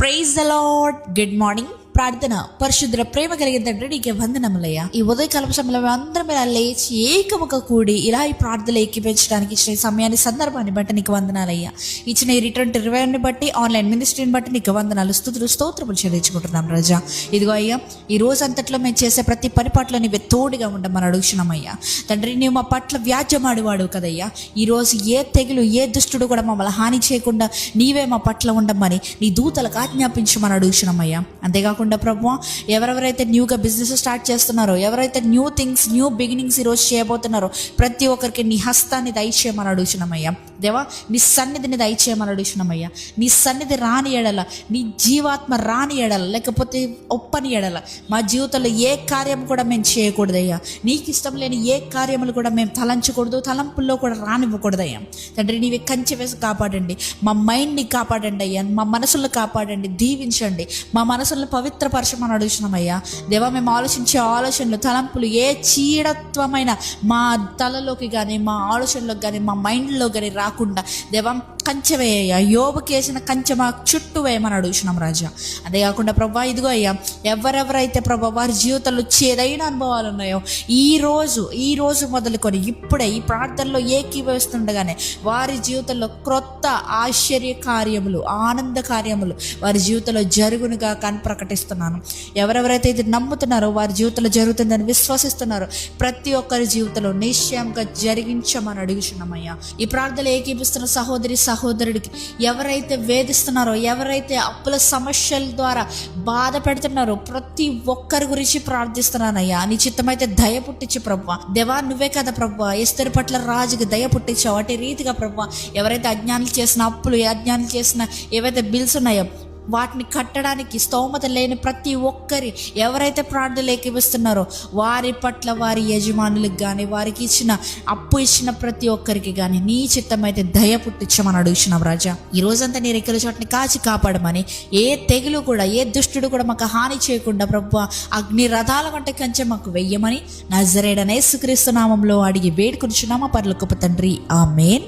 Praise the Lord. Good morning. ప్రార్థన. పరిశుద్ధ ప్రేమ కలిగిన తండ్రి, నీకే వందనములయ్యా. ఈ ఉదయకాల సమయంలో అందరం ఇలా లేచి ఏకముగా కూడి ఇలా ఈ ప్రార్థనలు ఏకీపించడానికి ఇచ్చిన సమయాన్ని, సందర్భాన్ని బట్టి నీకు వందనాలయ్యా. ఇచ్చిన ఈ రిటర్న్ రివైర్ని బట్టి, ఆన్లైన్ మినిస్ట్రీని బట్టి నీకు వందనాలు, స్తుతులు, స్తోత్రములు చెల్లించుకుంటున్నాం రాజా. ఇదిగో అయ్యా, ఈ రోజు అంతట్లో మేము చేసే ప్రతి పని పట్ల నీవే తోడుగా ఉండమని అడుగుతున్నామయ్యా. తండ్రి, నీవు మా పట్ల వ్యాజ్యమాడివాడు కదయ్యా. ఈరోజు ఏ తెగులు, ఏ దుష్టుడు కూడా మమ్మల్ని హాని చేయకుండా నీవే మా పట్ల ఉండమని నీ దూతలకు ఆజ్ఞాపించమని అడుగుతున్నామయ్యా. అంతేకాకుండా ప్రభువా, ఎవరెవరైతే న్యూగా బిజినెస్ స్టార్ట్ చేస్తున్నారో, ఎవరైతే న్యూ థింగ్స్, న్యూ బిగినింగ్స్ ఈరోజు చేయబోతున్నారో, ప్రతి ఒక్కరికి నీ హస్తాన్ని దయచేయమని అడుగుతున్నామయ్యా. దేవా, నీ సన్నిధిని దయచేయమని అడుగుతున్నామయ్యా. నీ సన్నిధి రాని ఎడల, నీ జీవాత్మ రాని ఎడల, లేకపోతే ఒప్పని ఎడల మా జీవితంలో ఏ కార్యం కూడా మేము చేయకూడదయ్యా. నీకు ఇష్టం లేని ఏ కార్యములు కూడా మేము తలంచకూడదు, తలంపుల్లో కూడా రానివ్వకూడదయ్యా. తండ్రి, నీవే కంచె వేసి కాపాడండి. మా మైండ్ని కాపాడండి అయ్యా. మా మనసులను కాపాడండి, దీవించండి. మా మనసులను పవిత్రపరచమని అడుగుతున్నామయ్యా. దేవా, మేము ఆలోచించే ఆలోచనలు, తలంపులు ఏ చీడత్వమైన మా తలలోకి కానీ, మా ఆలోచనలోకి కానీ, మా మైండ్లో కానీ రాకుండా దేవా కంచె వేయ్యా. యోబుకి వేసిన కంచె మా చుట్టూ వేయమని అడుగుతున్నాం రాజా. అదే కాకుండా ప్రభా, ఇదిగో అయ్యా, ఎవరెవరైతే ప్రభా వారి జీవితంలో ఏదైనా అనుభవాలు ఉన్నాయో ఈ రోజు మొదలుకొని ఇప్పుడే ఈ ప్రార్థనలో ఏకీభవిస్తుండగానే వారి జీవితంలో క్రొత్త ఆశ్చర్య కార్యములు, ఆనంద కార్యములు వారి జీవితంలో జరుగునుగా కానీ ప్రకటిస్తున్నాను. ఎవరెవరైతే ఇది నమ్ముతున్నారో, వారి జీవితంలో జరుగుతుందని విశ్వసిస్తున్నారో, ప్రతి ఒక్కరి జీవితంలో నిశ్చయంగా జరిగించమని అడుగుతున్నామయ్యా. ఈ ప్రార్థనలు ఏకీపిస్తున్న సహోదరుడికి ఎవరైతే వేధిస్తున్నారో, ఎవరైతే అప్పుల సమస్యల ద్వారా బాధ పెడుతున్నారో, ప్రతి ఒక్కరి గురించి ప్రార్థిస్తున్నానయ్యా. నీ చిత్తమైతే దయ పుట్టించి ప్రభువా. దేవా, నువ్వే కదా ప్రభువా ఎస్తేరు పట్ల రాజుకి దయ పుట్టించావు. అటు రీతిగా ప్రభువా, ఎవరైతే అజ్ఞానులు చేసిన అప్పులు, అజ్ఞానులు చేసిన ఏవైతే బిల్స్ ఉన్నాయో వాటిని కట్టడానికి స్తోమత లేని ప్రతి ఒక్కరి ఎవరైతే ప్రార్థనలు ఏకీవిస్తున్నారో వారి పట్ల, వారి యజమానులకు కానీ, వారికి ఇచ్చిన ప్రతి ఒక్కరికి కానీ నీ చిత్తమైతే దయ పుట్టించమని అడుగుతున్నాం రాజా. ఈ రోజంతా నీ రెక్కల చోటుని కాచి కాపాడమని, ఏ తెగులు కూడా, ఏ దుష్టుడు కూడా మాకు హాని చేయకుండా ప్రభువా అగ్ని రథాల వంటి కంచె మాకు వెయ్యమని నజరేయుడైన యేసుక్రీస్తు నామములో అడిగి వేడుకొనుచున్నాము పరలోకపు తండ్రి. ఆమేన్.